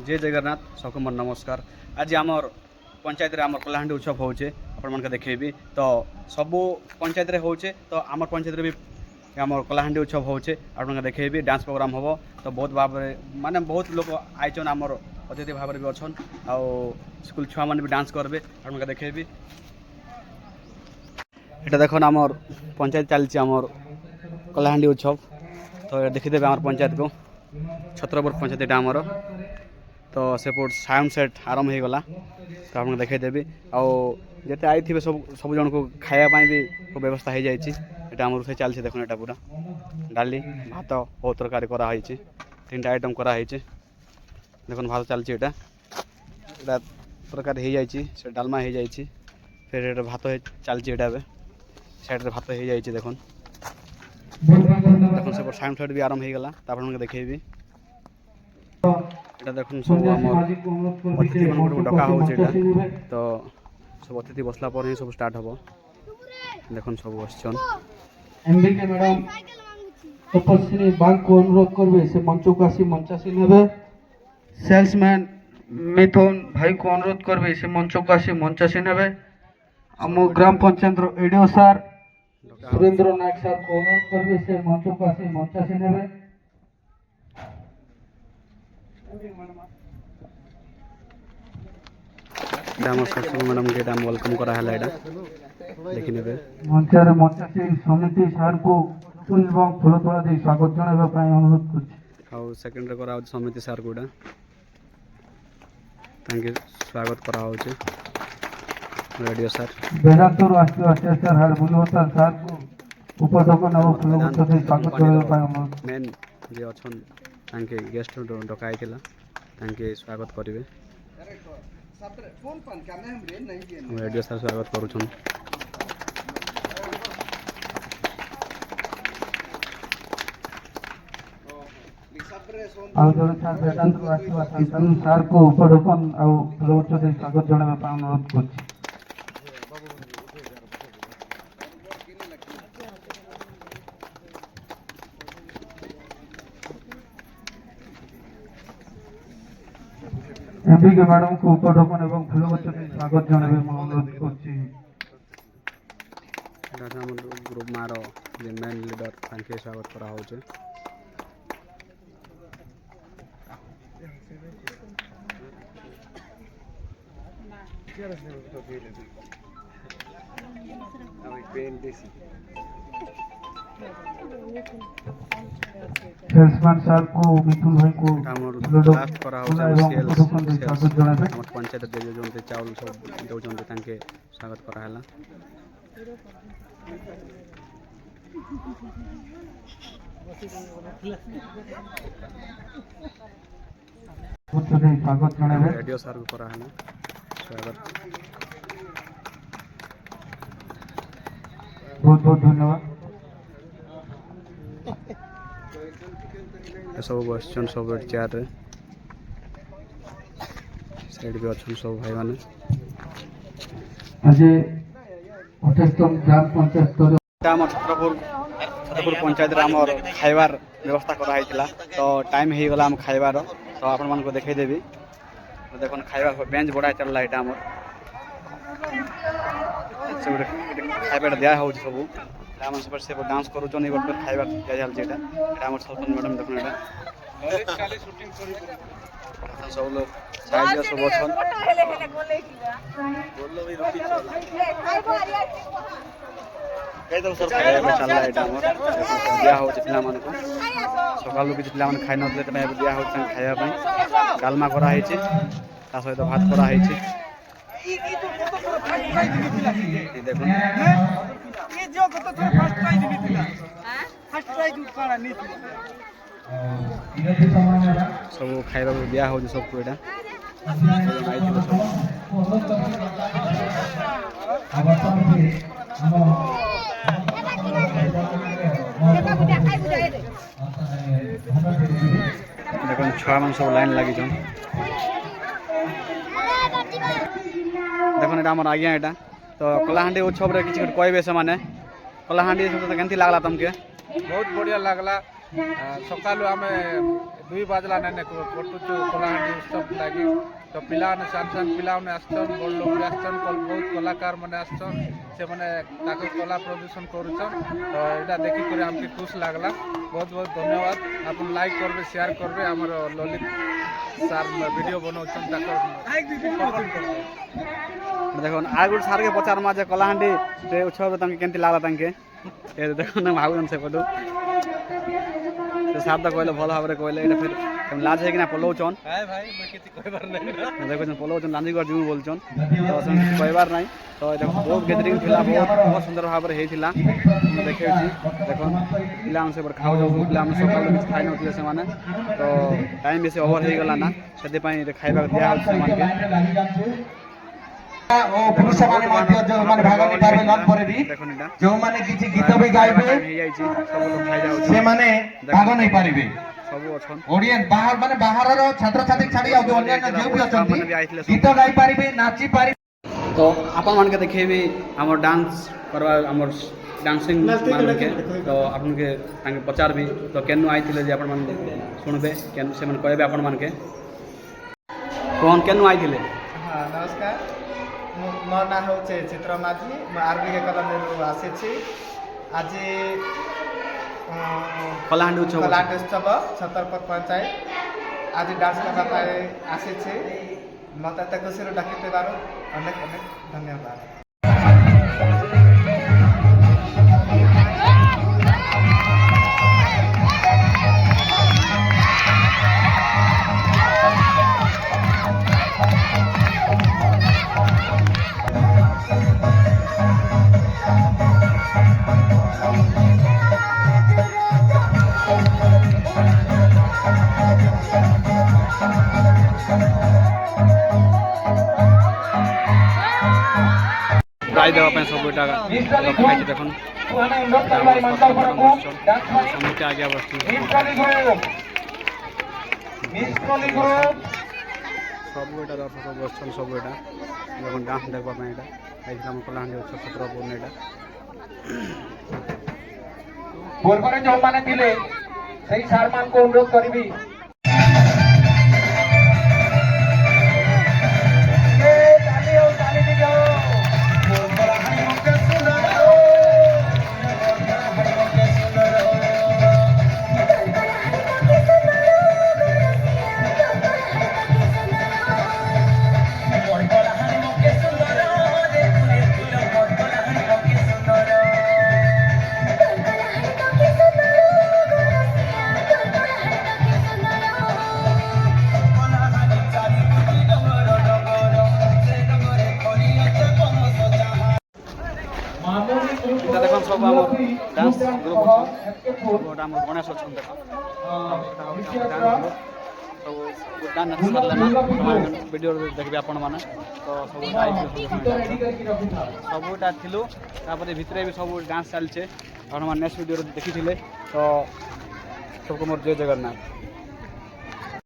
जय जगन्नाथ सबको मोर नमस्कार। आज आमर पंचायत रे आमर कलाहांडी उत्सव होचे आपण मन के देखेबी तो सबो पंचायत रे होचे तो आमर पंचायत रे भी आमर कलाहांडी उत्सव होचे आपण के देखेबी डांस प्रोग्राम होबो तो बहुत भाव माने बहुत लोग आइचन आमर अतिथि भाव भी अछन आ स्कूल छुआ माने भी डांस करबे आपण के देखेबी। एटा देखन आमर पंचायत चलची आमर कलाहांडी उत्सव तो देखिदेबे आमर पंचायत को छत्रपुर पंचायत एटा आमर तो सेपोर्ट साउंड सेट आरंभ हो गला तो आपको देखदेवी आते आई थे सब सब जन को खायापी भी व्यवस्था हो जाए आम रोसे चलती देखो यहाँ पूरा डाली भात बहुत तरकारी कराई 3टा आइटम कराई देखो भात चलती यहाँ तरकारी हो जाए डालमा हो जाए फिर भात चलती यहाँ साइड भात हो जाए देखो देखो से साउंड सेट भी आरंभ हो गला तो आपको देखेबी এটা দেখুন সব আমার অতিথি মানুষ ডকা হচ্ছে এটা তো সব অতিথি বসলা পরে সব স্টার্ট হবো দেখুন সব বসছেন এমবিকে ম্যাডাম তপস্বিনী বাংকু অনুরোধ করবে সে মঞ্চকু আসি মঞ্চাসীন হবে। সেলসম্যান মিথুন ভাইকু অনুরোধ করবে সে মঞ্চকু আসি মঞ্চাসীন হবে। আম গ্রাম পঞ্চায়েতর এডিও স্যার সুরেন্দ্র নায়ক স্যারকু অনুরোধ করবে সে মঞ্চকু আসি মঞ্চাসীন হবে। मैडम के वेलकम करा है देखी ने मंचर मंचासीन समिति सार को फूल एवं फूलतोड़ा दे स्वागत जणाइबा पई अनुरोध करछि। आउ सेकंड रे करा समिति सार कोडा थैंक यू स्वागत करा होचे रेडियो सर बेरातो राष्ट्रीय अत्याचार हार बुलवता सार को उपस्थापन और फूलतोड़ा दे स्वागत जणाइबा पई अनुरोध। मेन जे अछन तांके गेस्ट डकाई थिला तांके स्वागत करिवे रेडियो सर स्वागत करूछन। आउ जण सार वेदांत राष्ट्रीय संस्थान सार को उपस्थापन और फूलतोड़ा दे स्वागत जणाइबा पई अनुरोध करछि। एमबीके मैडम को उपस्थापन एवं फूलगछे स्वागत जणाइबे अनुरोध करछि। ग्रुप मारो जे मेन लीडर तांके स्वागत करा होचे सेल्समैन सर को मिथुन भाई को लास्ट करा होचे स्वागत जणाइबे हमर पंचायत दे जोंते चावल सब देउचंते तांके स्वागत करा हला स्वागत जणाइबे रेडियो सर को करा हला स्वागत बहुत बहुत धन्यवाद। सब बसन सब चेयर रे साइड भी अच्छन सब भाई माने आज 28तम ग्राम पंचायत छत्रपुर पंचायत रे हमर खाइबार व्यवस्था करा हैतिला तो टाइम हे गला हम खाइबार तो आपन मन को देखाई देबी तो देखन खाइबा बेंच बड़ा चलला एटा हमर सब खाइबा दिया हो सब हम सब से डांस करू जनी बट खाइबा दिया जाल जेटा एटा हमर सरपंच मैडम देखन एटा खाली शूटिंग करी सब लोग साइज सब बसन बोललो भी रोटी कई दम सर खाइबा चलला एटा हमर दिया हो पिला मन को सकालू कि पिला मन खाइ नथले त दिया हो खाइबा पई डालमा करा हैछि ता सहित भात करा हैछि देखो ये जो कत थोड़ा first prize Mithila first prize उठाना मिथिला सब खाइबा दिया हो सब को एटा देखो छुआ मन सब लाइन लगी छन देखो एटा हमर आज्ञा एटा तो कलाहांडी उत्सव रे किछ कहबे से माने कलाहांडी उत्सव केनती लागला तुमके बहुत बढ़िया लागला ସକାଳୁ ଆମେ 2 ବାଜଲା ନାଇଁ କଟୁଛୁ କଳାହାଣ୍ଡି ଉତ୍ସବ ଲାଗି ତ ପିଲାମାନେ ସାନ ସାନ ପିଲାମାନେ ଆସିଛନ୍ ବଡ଼ ଲୋକ ବି ଆସିଛନ୍ ବହୁତ କଳାକାରମାନେ ଆସିଛନ୍ ସେମାନେ ତାଙ୍କ କଳା ପ୍ରଦର୍ଶନ କରୁଛନ୍ ତ ଏଇଟା ଦେଖିକରି ଆମକୁ ଖୁସି ଲାଗଲା ବହୁତ ବହୁତ ଧନ୍ୟବାଦ ଆପଣ ଲାଇକ୍ କରିବେ ସେୟାର କରିବେ ଆମର ଲଲିତ ସାର୍ ଭିଡ଼ିଓ ବନାଉଛନ୍ ତାଙ୍କର দেখুন আর গোটে সারকে পচারমা যে কলাহান্ডি উৎসব তাকে কেমতি লাগলা তাকে দেখুন ভাবুন সেপটু সার তো কহিলে ভাল ভাবে কহিলে এটা ফের লাজ হয়ে পলাউছন দেখুন পলাউছন লাঞ্জিগড় ଯିବୁ বলছন তো সেମିତି কহবার নাই তো দেখুন বহুত গেদরিং ଥିଲା ବହୁତ সুন্দর ভাবে হয়েছিল দেখেছি দেখুন পিলাମାନେ সেপଟେ ଖାଉଛନ୍ତି ପିଲାମାନେ ସକାଳୁ କିଛି ଖାଇ ନଥିଲେ ସେମାନେ ତ ଟାଇମ୍ ବେଶୀ ଓଭର ହେଇଗଲା ନା ସେଥିପାଇଁ ଖାଇବାକୁ ଦିଆହେଉଛି ସେମାନଙ୍କୁ ଓ ପୁରୁଷମାନେ ମଧ୍ୟ ଯେଉଁମାନେ ଭାଗ ନେଇପାରିବେ ନନ୍ ପରେ ବି ଯେଉଁମାନେ କିଛି ଗୀତ ବି ଗାଇବେ ହେଇଯାଇଛି ସବୁ ଲୋକ ଖାଇଯାଉଛି ସେମାନେ ଭାଗ ନେଇପାରିବେ ସବୁ ଅଛନ୍ ଓଡିଆନ୍ ବାହାର ମାନେ ବାହାରର ଛାତ୍ରଛାତ୍ରୀ ଛାଡି ଆଉ ଅନ୍ୟାନ୍ୟ ଯେଉଁ ବି ଅଛନ୍ତି ଗୀତ ଗାଇପାରିବେ ନାଚିପାରିବେ ତ ଆପଣମାନଙ୍କୁ ଦେଖେଇବି ଆମର ଡାନ୍ସ କରବା ଆମର ଡାନ୍ସିଂ ମାନକେ ତ ଆପଣଙ୍କୁ ତାଙ୍କେ ପଚାରବି ତ କେନୁ ଆଇଥିଲେ ଯେ ଆପଣମାନେ ଶୁଣବେ କେନୁ ସେମାନେ କହିବେ ଆପଣମାନକେ କଣ କେନୁ ଆଇଥିଲେ ହଁ ନମସ୍କାର ମୋ ନାଁ ହେଉଛି ଚିତ୍ର ମାଝୀ ମୁଁ ଆରବିକେ କଲୋନୀରୁ ଆସିଛି ଆଜି କଳାହାଣ୍ଡି ଉତ୍ସବ କଳାହାଣ୍ଡି ଉତ୍ସବ ଛତରପୁର ପଞ୍ଚାୟତ ଆଜି ଡାନ୍ସ କରିବା ପାଇଁ ଆସିଛି ମୋତେ ଏତେ ଖୁସିରୁ ଡାକିଥିବାରୁ ଅନେକ ଅନେକ ଧନ୍ୟବାଦ ପ୍ରାଇଜ୍ ଦେବା ପାଇଁ ସବୁ ଏଇଟା ରଖାଯାଇଛି ଦେଖୁନ୍ ସମସ୍ତେ ଆଜ୍ଞା ବସିଛି ସବୁ ଏଇଟା ଦର୍ଶକ ସବୁ ବସିଛନ୍ତି ସବୁ ଏଇଟା ଦେଖୁନ୍ ଡାନ୍ସ ଦେଖିବା ପାଇଁ ଏଇଟା ହେଇଥିଲା ଆମ କଳାହାଣ୍ଡି ଉତ୍ସବ ଛତ୍ରପୁର ଏଇଟା ପୂର୍ବରେ ଯେଉଁମାନେ ଥିଲେ ସେଇ ସାର୍ମାନଙ୍କୁ ଅନୁରୋଧ କରିବି এটা দেখুন সব আমার ডান্স গ্রুপ ওটা আমার গণেশ অছেন দেখুন ସବୁ ଡାନ୍ସ ସାରିଲେ ନା ଭିଡ଼ିଓ ଦେଖିବେ ଆପଣମାନେ ତ ସବୁ ସବୁଟା ଥିଲୁ ତାପରେ ଭିତରେ ବି ସବୁ ଡାନ୍ସ ଚାଲିଛେ ଆପଣମାନେ ନେକ୍ସଟ ଭିଡ଼ିଓରେ ଦେଖିଥିଲେ ତ ସବୁକୁ ମୋର ଜୟ ଜଗନ୍ନାଥ।